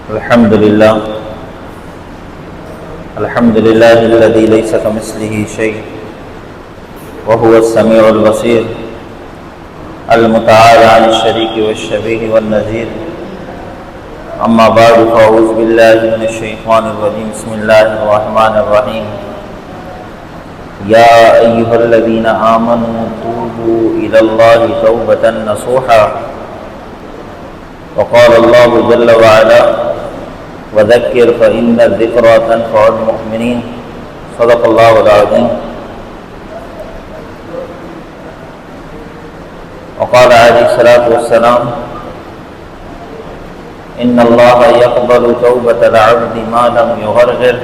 الحمد لله الذي ليس كمثله شيء وهو السميع البصير المتعالى عن الشريك والشبيه والنذير. أما بعد فأعوذ بالله من الشيطان الرجيم. بسم الله الرحمن الرحيم. يا أيها الذين آمنوا توبوا إلى الله توبة نصوحا. وقال الله جل وعلا وذكر فإن الذكرى تنفع المؤمنين. صدق الله العظيم. وقال عليه الصلاة والسلام إن الله يقبل توبة العبد ما لم يغرغر،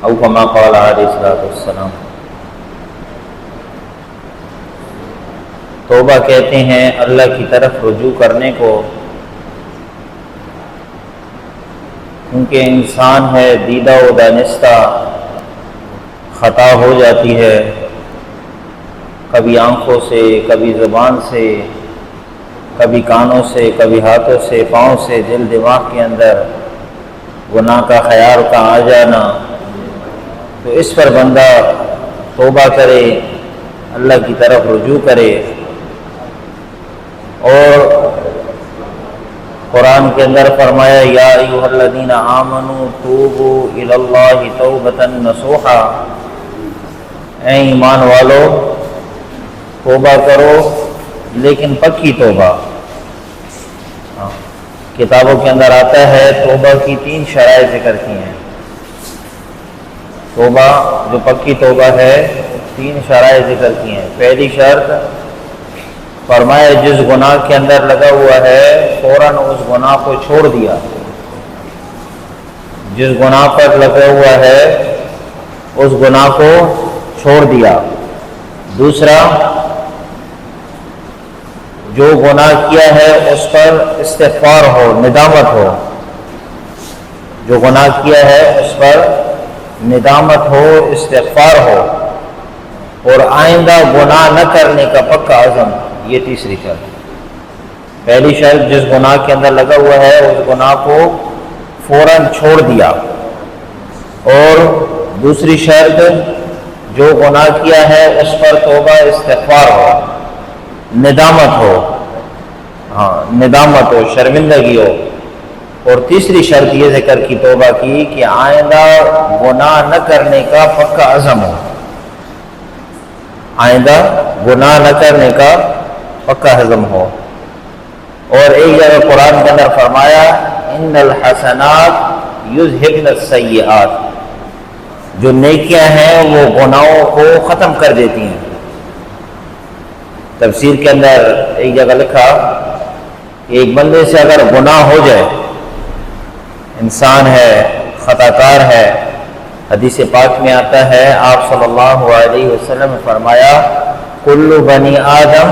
او كما قال عليه الصلاة والسلام. توبہ کہتے ہیں اللہ کی طرف رجوع کرنے کو، کیونکہ انسان ہے دیدہ و دانستہ، خطا ہو جاتی ہے، کبھی آنکھوں سے، کبھی زبان سے، کبھی کانوں سے، کبھی ہاتھوں سے، پاؤں سے، دل دماغ کے اندر گناہ کا خیال کا آ جانا. تو اس پر بندہ توبہ کرے، اللہ کی طرف رجوع کرے. اور قرآن کے اندر فرمایا یا ایھا الذین آمنوا توبوا الی اللہ توبۃ نصوحا، اے ایمان والو توبہ کرو لیکن پکی توبہ. کتابوں کے اندر آتا ہے توبہ کی 3 شرائط ذکر کی ہیں. توبہ جو پکی توبہ ہے 3 شرائط ذکر کی ہیں. پہلی شرط فرمایا جس گناہ کے اندر لگا ہوا ہے فوراً اس گناہ کو چھوڑ دیا. جس گناہ پر لگا ہوا ہے اس گناہ کو چھوڑ دیا. دوسرا جو گناہ کیا ہے اس پر استغفار ہو، ندامت ہو. جو گناہ کیا ہے اس پر ندامت ہو، استغفار ہو، اور آئندہ گناہ نہ کرنے کا پکا عزم. یہ تیسری شرط. پہلی شرط جس گناہ کے اندر لگا ہوا ہے اس گناہ کو فوراً چھوڑ دیا. اور دوسری شرط جو گناہ کیا ہے اس پر توبہ استغفار ہو، ندامت ہو، ندامت ہو، شرمندگی ہو. اور تیسری شرط یہ ذکر کی توبہ کی کہ آئندہ گناہ نہ کرنے کا پکا عزم ہو. آئندہ گناہ نہ کرنے کا پکا عزم ہو. اور ایک جگہ قرآن کے اندر فرمایا ان الحسنات یذہبن السیئات، جو نیکیاں ہیں وہ گناہوں کو ختم کر دیتی ہیں. تفسیر کے اندر ایک جگہ لکھا کہ ایک بندے سے اگر گناہ ہو جائے، انسان ہے، خطا کار ہے، حدیث پاک میں آتا ہے آپ صلی اللہ علیہ وسلم نے فرمایا کل بنی آدم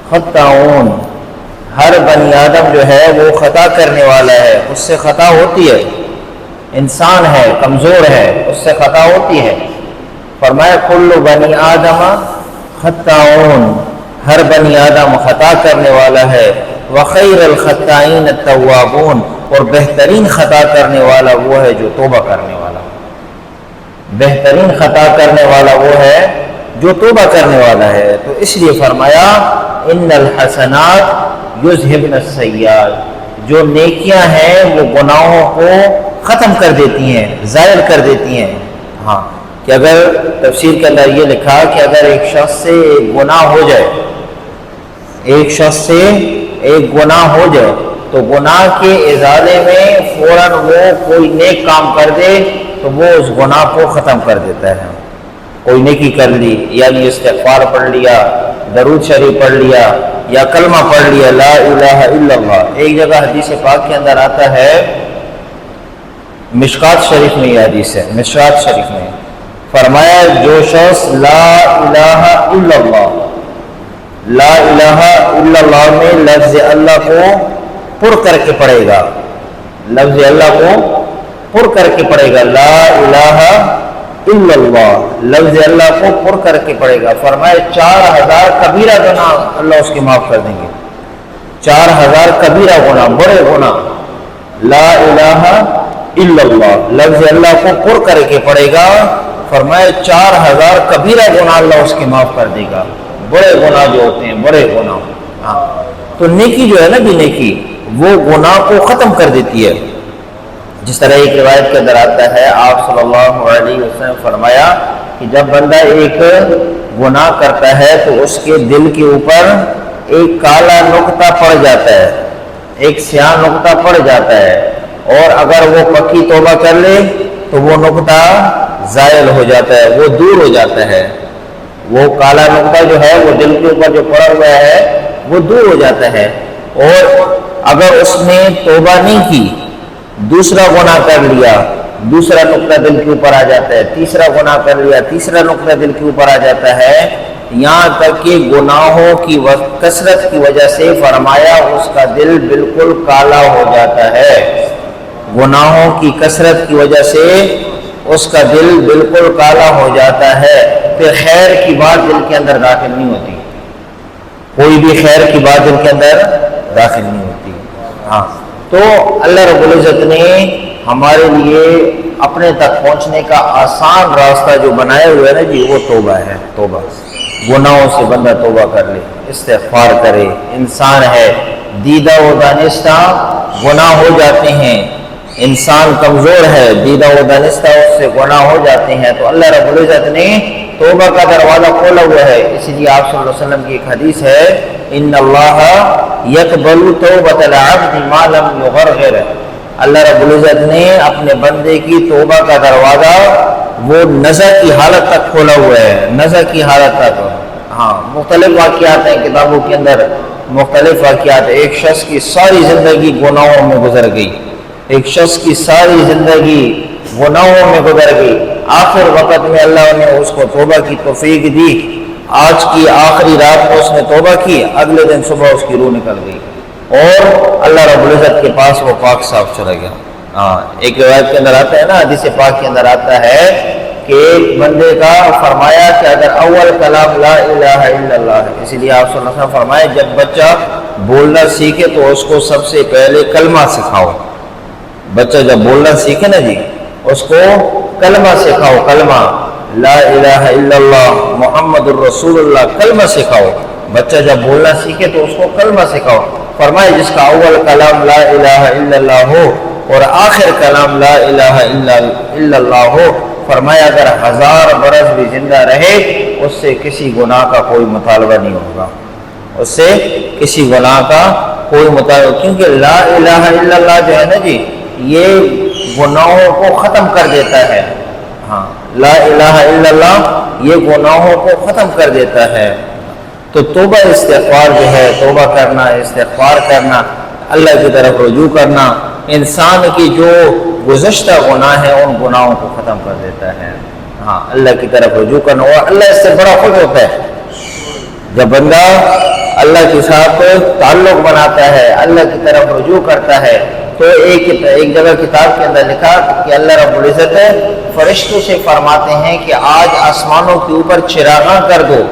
خطاؤن، ہر بنی آدم جو ہے وہ خطا کرنے والا ہے، اس سے خطا ہوتی ہے. انسان ہے، کمزور ہے، اس سے خطا ہوتی ہے. فرمایا کل بنی آدم خطاؤن، ہر بنی آدم خطا کرنے والا ہے. وخیر الخطائین التوابون، اور بہترین خطا کرنے والا وہ ہے جو توبہ کرنے والا. بہترین خطا کرنے والا وہ ہے جو توبہ کرنے والا ہے. تو اس لیے فرمایا ان الحسنات یذہبن السیئات، جو نیکیاں ہیں وہ گناہوں کو ختم کر دیتی ہیں، زائل کر دیتی ہیں. کہ اگر تفسیر کے اندر یہ لکھا کہ اگر ایک شخص سے ایک گناہ ہو جائے، ایک شخص سے ایک گناہ ہو جائے تو گناہ کے ازالے میں فوراً وہ کوئی نیک کام کر دے تو وہ اس گناہ کو ختم کر دیتا ہے. کوئی نیکی کر لی، یعنی استغفار پڑھ لیا، درود شریف پڑھ لیا، یا کلمہ پڑھ لیا لا الہ الا اللہ. ایک جگہ حدیث پاک کے اندر آتا ہے، مشکات شریف میں یہ حدیث ہے، مشکات شریف میں فرمایا جو شخص لا الہ الا اللہ، لا الہ الا اللہ میں لفظ اللہ کو پر کر کے پڑھے گا، لفظ اللہ کو پر کر کے پڑھے گا، لا الہ الا اللہ، لفظ اللہ کو پر کر کے پڑھے گا. فرمائے 4000 کبیرہ گناہ اللہ اس کے معاف کر دیں گے. 4000 کبیرہ گناہ، بڑے گناہ، لا الہ الا اللہ، لفظ اللہ کو پر کر کے پڑھے گا، فرمائے 4000 کبیرہ گناہ اللہ اس کے معاف کر دے گا۔ بڑے گناہ جو ہوتے ہیں، بڑے گناہ، ہاں تو نیکی جو ہے نا بھی نیکی وہ گناہ کو ختم کر دیتی ہے۔ جس طرح ایک روایت کے اندر آتا ہے، آپ صلی اللہ علیہ وسلم فرمایا کہ جب بندہ ایک گناہ کرتا ہے تو اس کے دل کے اوپر ایک کالا نقطہ پڑ جاتا ہے، ایک سیاہ نقطہ پڑ جاتا ہے، اور اگر وہ پکی توبہ کر لے تو وہ نقطہ زائل ہو جاتا ہے، وہ دور ہو جاتا ہے، وہ کالا نقطہ جو ہے وہ دل کے اوپر جو پڑا ہوا ہے وہ دور ہو جاتا ہے۔ اور اگر اس نے توبہ نہیں کی، دوسرا گناہ کر لیا، دوسرا نقطہ دل کے اوپر آ جاتا ہے، تیسرا گناہ کر لیا، تیسرا نقطہ دل کے اوپر آ جاتا ہے، یہاں تک کہ گناہوں کی کثرت کی وجہ سے فرمایا اس کا دل بالکل کالا ہو جاتا ہے۔ گناہوں کی کثرت کی وجہ سے اس کا دل بالکل کالا ہو جاتا ہے، پھر خیر کی بات دل کے اندر داخل نہیں ہوتی، کوئی بھی خیر کی بات دل کے اندر داخل نہیں ہوتی۔ ہاں تو اللہ رب العزت نے ہمارے لیے اپنے تک پہنچنے کا آسان راستہ جو بنائے ہوئے نا جی، وہ توبہ ہے۔ توبہ، گناہوں سے بندہ توبہ کر لے، استغفار کرے۔ انسان ہے دیدہ و دانستہ گناہ ہو جاتے ہیں، انسان کمزور ہے، دیدہ و دانستہ اس سے گناہ ہو جاتے ہیں، تو اللہ رب العزت نے توبہ کا دروازہ کھولا ہوا ہے۔ اسی لیے آپ صلی اللہ علیہ وسلم کی ایک حدیث ہے، ان اللہ یقبل توبۃ العبد ما لم یغرغر، اللہ رب العزت نے اپنے بندے کی توبہ کا دروازہ وہ نزع کی حالت تک کھولا ہوا ہے، نزع کی حالت تک۔ ہاں مختلف واقعات ہیں کتابوں کے اندر، مختلف واقعات۔ ایک شخص کی ساری زندگی گناہوں میں گزر گئی، ایک شخص کی ساری زندگی گناہوں میں گزر گئی، آخر وقت میں اللہ نے اس کو توبہ کی توفیق دی، آج کی آخری رات کو اس نے توبہ کی، اگلے دن صبح اس کی روح نکل گئی اور اللہ رب العزت کے پاس وہ پاک صاف چلا گیا۔ ہاں ایک روایت کے اندر آتا ہے نا، حدیث پاک کے اندر آتا ہے کہ ایک بندے کا فرمایا کہ اگر اول کلام لا الہ الا اللہ ہے، اسی لیے آپ صلی اللہ علیہ وسلم فرمایا جب بچہ بولنا سیکھے تو اس کو سب سے پہلے کلمہ سکھاؤ۔ بچہ جب بولنا سیکھے نا جی، اس کو کلمہ سکھاؤ، کلمہ لا الہ الا اللہ محمد الرسول اللہ، کلمہ سکھاؤ۔ بچہ جب بولنا سیکھے تو اس کو کلمہ سکھاؤ۔ فرمائے جس کا اول کلام لا الہ الا اللہ ہو اور آخر کلام لا الہ الا اللہ ہو، فرمایا اگر 1000 برس بھی زندہ رہے اس سے کسی گناہ کا کوئی مطالبہ نہیں ہوگا، اس سے کسی گناہ کا کوئی مطالبہ، کیونکہ لا الہ الا اللہ جو ہے نا جی یہ گناہوں کو ختم کر دیتا ہے۔ ہاں لا الہ الا اللہ یہ گناہوں کو ختم کر دیتا ہے۔ تو توبہ استغفار جو ہے، توبہ کرنا، استغفار کرنا، اللہ کی طرف رجوع کرنا، انسان کی جو گزشتہ گناہ ہے ان گناہوں کو ختم کر دیتا ہے۔ ہاں اللہ کی طرف رجوع کرنا، اور اللہ اس سے بڑا خوش ہوتا ہے جب بندہ اللہ کے ساتھ تعلق بناتا ہے، اللہ کی طرف رجوع کرتا ہے۔ تو ایک جگہ کتاب کے اندر لکھا کہ اللہ رب العزت فرشتوں سے فرماتے ہیں کہ آج آسمانوں کے اوپر چراغاں کر دو،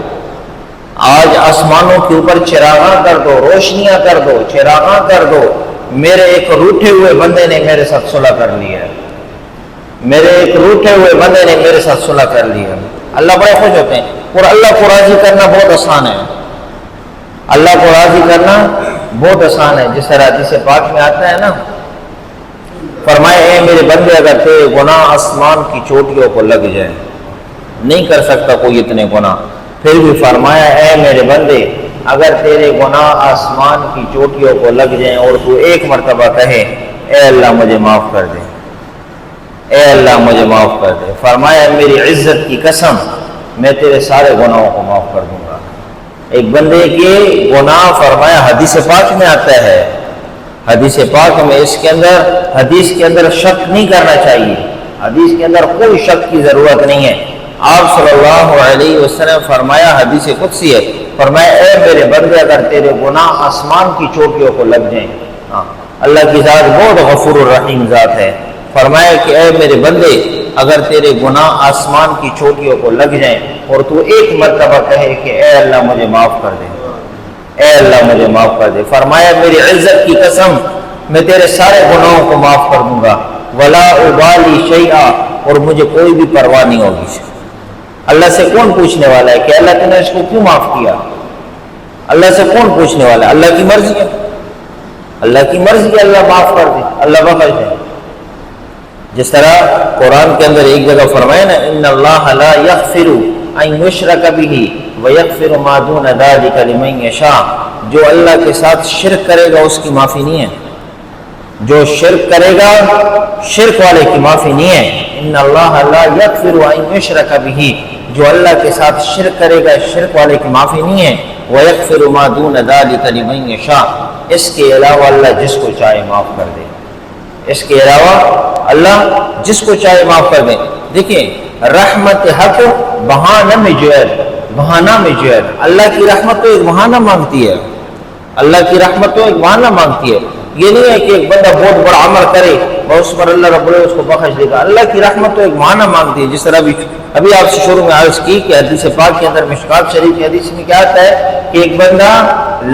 آج آسمانوں کے اوپر چراغاں کر دو، روشنیاں کر دو، چراغاں کر دو، میرے ایک روٹھے ہوئے بندے نے میرے ساتھ صلح کر لی ہے، میرے ایک روٹھے ہوئے بندے نے میرے ساتھ صلح کر لی ہے۔ اللہ بڑے خوش ہوتے ہیں، اور اللہ کو راضی کرنا بہت آسان ہے، اللہ کو راضی کرنا بہت آسان ہے۔ جس طرح حدیث پاک میں آتا ہے نا، فرمائے اے میرے بندے اگر تیرے گناہ آسمان کی چوٹیوں کو لگ جائیں، نہیں کر سکتا کوئی اتنے گناہ، پھر بھی فرمایا اے میرے بندے اگر تیرے گناہ آسمان کی چوٹیوں کو لگ جائیں اور تو ایک مرتبہ کہے اے اللہ مجھے معاف کر دے، اے اللہ مجھے معاف کر دے، فرمایا میری عزت کی قسم میں تیرے سارے گناہوں کو معاف کر دوں گا۔ ایک بندے کے گناہ فرمایا حدیث پاک میں آتا ہے، حدیث پاک میں اس کے اندر حدیث کے اندر شک نہیں کرنا چاہیے، حدیث کے اندر کوئی شک کی ضرورت نہیں ہے۔ آپ صلی اللہ علیہ وسلم فرمایا، حدیث قدسی ہے، فرمایا اے میرے بندے اگر تیرے گناہ آسمان کی چوٹیوں کو لگ جائیں، اللہ کی ذات بہت غفور الرحیم ذات ہے، فرمایا کہ اے میرے بندے اگر تیرے گناہ آسمان کی چوٹیوں کو لگ جائیں اور تو ایک مرتبہ کہے کہ اے اللہ مجھے معاف کر دے، اے اللہ مجھے معاف کر دے۔ فرمایا میری عزت کی قسم میں تیرے سارے گناہوں کو معاف کر دوں گا، ولا ابالی شیئا، اور مجھے کوئی بھی پرواہ نہیں ہوگی۔ اللہ سے کون پوچھنے والا ہے کہ اللہ نے اس کو کیوں معاف کیا؟ اللہ سے کون پوچھنے والا ہے؟ اللہ کی مرضی ہے، اللہ کی مرضی ہے، اللہ معاف کر دے، اللہ بخش دے۔ جس طرح قرآن کے اندر ایک جگہ فرمایا نا، ان اللہ لا یغفر ان یشرک بہ ویغفر ما دون ذلک لمن یشاء، جو اللہ کے ساتھ شرک کرے گا اس کی معافی نہیں ہے، جو شرک کرے گا شرک والے کی معافی نہیں ہے۔ ان اللہ لا یغفر ان یشرک بہ، جو اللہ کے ساتھ شرک کرے گا شرک والے کی معافی نہیں ہے۔ ویغفر ما دون ذلک لمن یشاء، اس کے علاوہ اللہ جس کو چاہے معاف کر دے، اس کے علاوہ اللہ جس کو چاہے معاف کر دے۔ دیکھیں رحمت حق بہانہ میں جو ہے، اللہ کی رحمت تو ایک بہانہ مانگتی ہے، اللہ کی رحمت تو ایک بہانہ مانگتی ہے۔ یہ نہیں ہے کہ ایک بندہ بہت بڑا عمل کرے اور اس پر اللہ رب العزت اس کو بخش دے گا۔ اللہ کی رحمت تو ایک بہانہ مانگتی ہے، جس طرح ابھی آپ سے شروع میں عرض کی کہ حدیث پاک کے اندر مشکات شریف کی حدیث میں کیا آتا ہے کہ ایک بندہ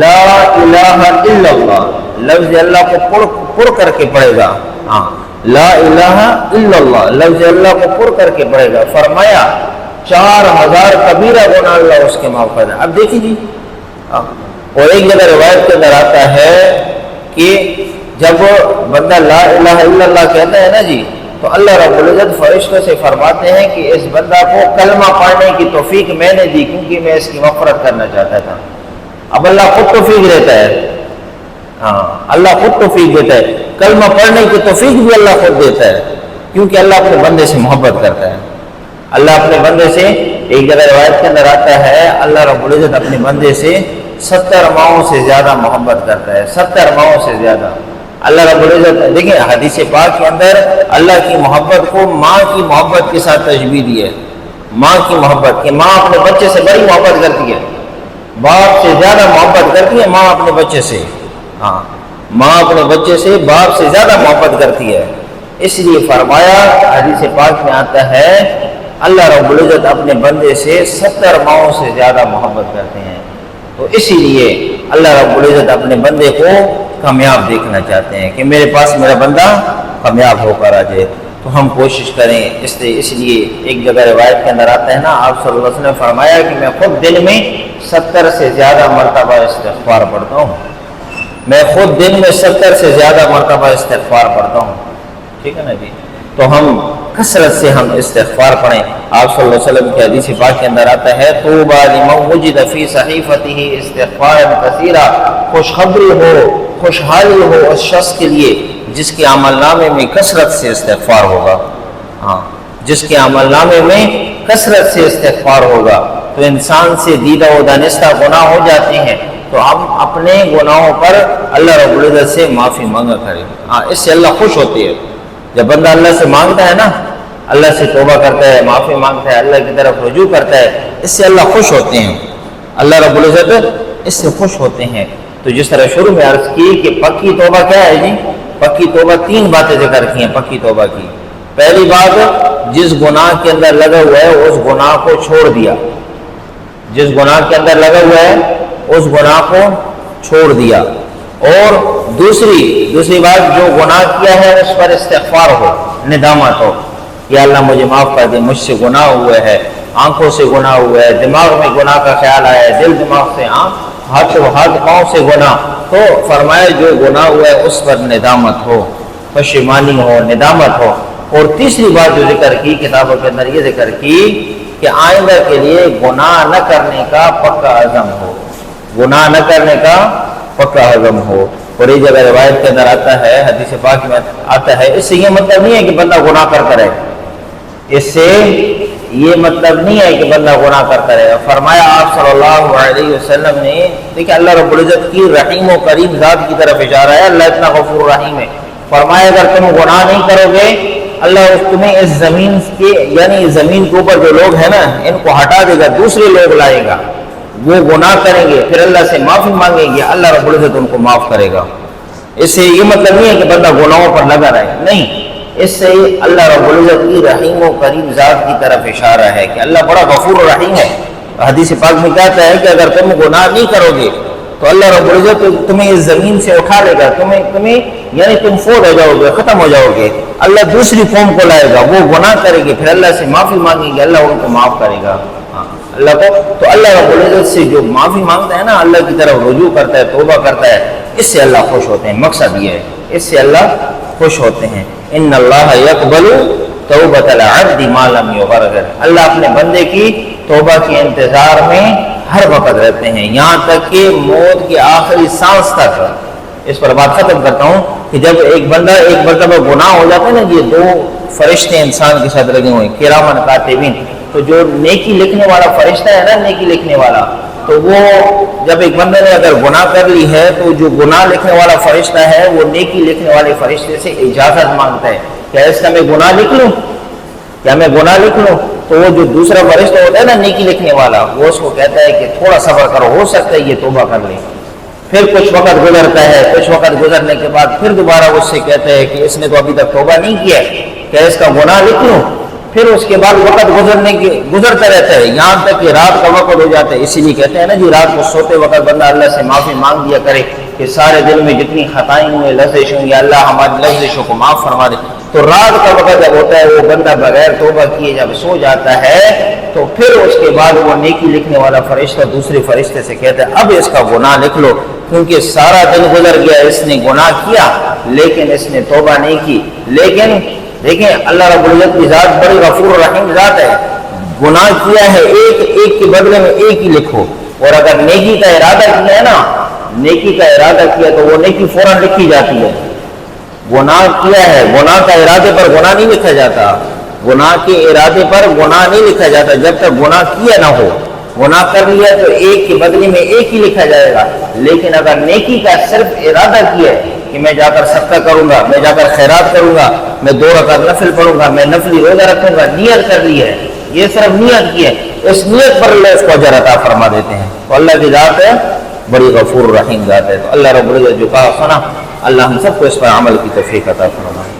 لا الہ الا اللہ لفظ اللہ کو پڑھ کر کے پڑھے گا، ہاں لا الہ الا اللہ لفظ اللہ کو پڑھ کر کے پڑھے گا، فرمایا 4000 کبیرہ گناہ اللہ اس کے معاف کر دے۔ اب دیکھیں جی، اور ایک جگہ روایت کے اندر آتا ہے کہ جب بندہ لا الہ الا اللہ کہتا ہے نا جی، تو اللہ رب العزت فرشتوں سے فرماتے ہیں کہ اس بندہ کو کلمہ پڑھنے کی توفیق میں نے دی، کیونکہ میں اس کی مغفرت کرنا چاہتا تھا۔ اب اللہ خود توفیق دیتا ہے، ہاں اللہ خود توفیق دیتا ہے، کلمہ پڑھنے کی توفیق بھی اللہ خود دیتا ہے، کیونکہ اللہ اپنے بندے سے محبت کرتا ہے۔ اللہ اپنے بندے سے، ایک جگہ روایت کے اندر آتا ہے اللہ رب العزت اپنے بندے سے 70 ماہوں سے زیادہ محبت کرتا ہے، 70 ماہوں سے زیادہ۔ اللہ رب العزت دیکھیں حدیث پاک کے اندر اللہ کی محبت کو ماں کی محبت کے ساتھ تشبیہ دی ہے، ماں کی محبت، کہ ماں اپنے بچے سے بڑی محبت کرتی ہے، باپ سے زیادہ محبت کرتی ہے ماں اپنے بچے سے، ہاں ماں اپنے بچے سے باپ سے زیادہ محبت کرتی ہے۔ اس لیے فرمایا حدیث پاک میں آتا ہے اللہ رب العزت اپنے بندے سے 70 ماہوں سے زیادہ محبت کرتے ہیں، تو اسی لیے اللہ رب العزت اپنے بندے کو کامیاب دیکھنا چاہتے ہیں کہ میرے پاس میرا بندہ کامیاب ہو کر آ جائے، تو ہم کوشش کریں۔ اس لیے ایک جگہ روایت کے اندر آتا ہے نا، آپ صلی اللہ علیہ وسلم نے فرمایا کہ میں خود دن میں 70 سے زیادہ مرتبہ استغفار پڑھتا ہوں، میں خود دن میں 70 سے زیادہ مرتبہ استغفار پڑھتا ہوں، ٹھیک ہے نا جی؟ تو ہم کثرت سے ہم استغفار پڑھیں۔ آپ صلی اللہ علیہ وسلم کی حدیث پاک کے اندر آتا ہے طوبیٰ لمن وجد فی صحیفتہ استغفارا کثیرا، خوشخبری ہو، خوشحالی ہو اس شخص کے لیے جس کے عمل نامے میں کثرت سے استغفار ہوگا، ہاں جس کے عمل نامے میں کثرت سے استغفار ہوگا۔ تو انسان سے دیدہ و دانستہ گناہ ہو جاتے ہیں، تو ہم اپنے گناہوں پر اللہ رب العزت سے معافی مانگا کریں، ہاں اس سے اللہ خوش ہوتی ہے۔ جب بندہ اللہ سے مانگتا ہے نا، اللہ سے توبہ کرتا ہے، معافی مانگتا ہے، اللہ کی طرف رجوع کرتا ہے، اس سے اللہ خوش ہوتے ہیں، اللہ رب العزت اس سے خوش ہوتے ہیں۔ تو جس طرح شروع میں عرض کی کہ پکی توبہ کیا ہے جی؟ پکی توبہ 3 باتیں ذکر کی ہیں پکی توبہ کی۔ پہلی بات، جس گناہ کے اندر لگا ہوا ہے اس گناہ کو چھوڑ دیا، جس گناہ کے اندر لگا ہوا ہے اس گناہ کو چھوڑ دیا۔ اور دوسری بات، جو گناہ کیا ہے اس پر استغفار ہو، ندامت ہو، یا اللہ مجھے معاف کر دے، مجھ سے گناہ ہوا ہے، آنکھوں سے گناہ ہوا ہے، دماغ میں گناہ کا خیال آیا ہے، دل دماغ سے، ہاتھ پاؤں سے گناہ، تو فرمایا جو گناہ ہوا ہے اس پر ندامت ہو، پشیمانی ہو، ندامت ہو۔ اور تیسری بات جو ذکر کی کتابوں کے اندر، یہ ذکر کی کہ آئندہ کے لیے گناہ نہ کرنے کا پکا عزم ہو، گناہ نہ کرنے کا پکا عزم ہو۔ اور ایک جگہ روایت کے اندر آتا ہے، حدیث پاک میں آتا ہے، اس سے یہ مطلب نہیں ہے کہ بندہ گناہ کرتا رہے، اس سے یہ مطلب نہیں ہے کہ بندہ گناہ کرتا رہے۔ فرمایا آپ صلی اللہ علیہ وسلم نے، دیکھیں اللہ رب العزت کی رحیم و کریم ذات کی طرف اشارہ ہے، اللہ اتنا غفور رحیم ہے۔ فرمایا اگر تم گناہ نہیں کرو گے، اللہ تمہیں اس زمین کے، یعنی زمین کے اوپر جو لوگ ہیں نا، ان کو ہٹا دے گا، دوسرے لوگ لائے گا، وہ گناہ کریں گے، پھر اللہ سے معافی مانگیں گے، اللہ رب العزت ان کو معاف کرے گا۔ اس سے یہ مطلب نہیں ہے کہ بندہ گناہوں پر لگا رہے، نہیں، اس سے اللہ رب العزت کی رحیم و کریم ذات کی طرف اشارہ ہے کہ اللہ بڑا غفور و رحیم ہے۔ حدیث پاک میں کہتا ہے کہ اگر تم گناہ نہیں کرو گے تو اللہ رب العزت تمہیں اس زمین سے اٹھا لے گا، تمہیں یعنی تم فوت ہو جاؤ گے، ختم ہو جاؤ گے، اللہ دوسری قوم کو لائے گا، وہ گناہ کرے گی، پھر اللہ سے معافی مانگیں گے، اللہ ان کو معاف کرے گا اللہ کو۔ تو اللہ رب العزت سے جو معافی مانگتا ہے نا، اللہ کی طرف رجوع کرتا ہے، توبہ کرتا ہے، اس سے اللہ خوش ہوتے ہیں۔ مقصد یہ ہے، اس سے اللہ خوش ہوتے ہیں۔ ان اللہ یقبل توبۃ العبد ما لم یغرغر، اللہ اپنے بندے کی توبہ کے انتظار میں ہر وقت رہتے ہیں، یہاں تک کہ موت کی آخری سانس تک۔ اس پر بات ختم کرتا ہوں کہ جب ایک بندہ ایک مرتبہ گناہ ہو جاتا ہے نا، یہ دو فرشتے انسان کے ساتھ لگے ہوئے ہیں، کرامن کاتبین، تو جو نیکی لکھنے والا فرشتہ ہے نا، نیکی لکھنے والا، تو وہ جب ایک بندے نے اگر گناہ کر لی ہے تو جو گناہ لکھنے والا فرشتہ ہے وہ نیکی لکھنے والے فرشتے سے اجازت مانگتا ہے، کیا اس کا میں گناہ لکھ لوں، کیا میں گناہ لکھ لوں؟ تو وہ جو دوسرا فرشتہ ہوتا ہے نا نیکی لکھنے والا، وہ اس کو کہتا ہے کہ تھوڑا صبر کرو، ہو سکتا ہے یہ توبہ کر لے۔ پھر کچھ وقت گزرتا ہے، کچھ وقت گزرنے کے بعد پھر دوبارہ اس سے کہتا ہے کہ اس نے تو ابھی تک توبہ نہیں کیا، کیا اس کا گناہ لکھ لوں؟ پھر اس کے بعد وقت گزرتا رہتا ہے، یہاں تک کہ رات کا وقت ہو جاتا ہے۔ اسی لیے کہتے ہیں نا جی، رات کو سوتے وقت بندہ اللہ سے معافی مانگ دیا کرے کہ سارے دن میں جتنی خطائیں ہوئیں، لفظ ہوں، یا اللہ ہماری لفظوں کو معاف فرما دے۔ تو رات کا وقت جب ہوتا ہے، وہ بندہ بغیر توبہ کیے جب سو جاتا ہے، تو پھر اس کے بعد وہ نیکی لکھنے والا فرشتہ دوسرے فرشتے سے کہتا ہے اب اس کا گناہ لکھ لو، کیونکہ سارا دن گزر گیا، اس نے گناہ کیا لیکن اس نے توبہ نہیں کی۔ لیکن دیکھیں اللہ رب العزت کی ذات بڑی غفور رحیم ذات ہے، گناہ کیا ہے ایک کے بدلے میں ایک ہی لکھو، اور اگر نیکی کا ارادہ کیا ہے نا، نیکی کا ارادہ کیا تو وہ نیکی فوراً لکھی جاتی ہے۔ گناہ کیا ہے، گناہ کا ارادے پر گناہ نہیں لکھا جاتا، گناہ کے ارادے پر گناہ نہیں لکھا جاتا جب تک گناہ کیا نہ ہو۔ گناہ کر لیا تو ایک کے بدلے میں ایک ہی لکھا جائے گا، لیکن اگر نیکی کا صرف ارادہ کیا ہے کہ میں جا کر صدقہ کروں گا، میں جا کر خیرات کروں گا، میں 2 رکعت نفل پڑھوں گا، میں نفلی روزہ رکھوں گا، نیت کر لی ہے، یہ صرف نیت کی ہے، اس نیت پر اللہ اس کو اجر عطا فرما دیتے ہیں۔ تو اللہ کی ذات ہے بڑی غفور رحیم ذات ہے۔ تو اللہ رب العزت جو کہا سنا، اللہ ہم سب کو اس پر عمل کی توفیق عطا فرمائے۔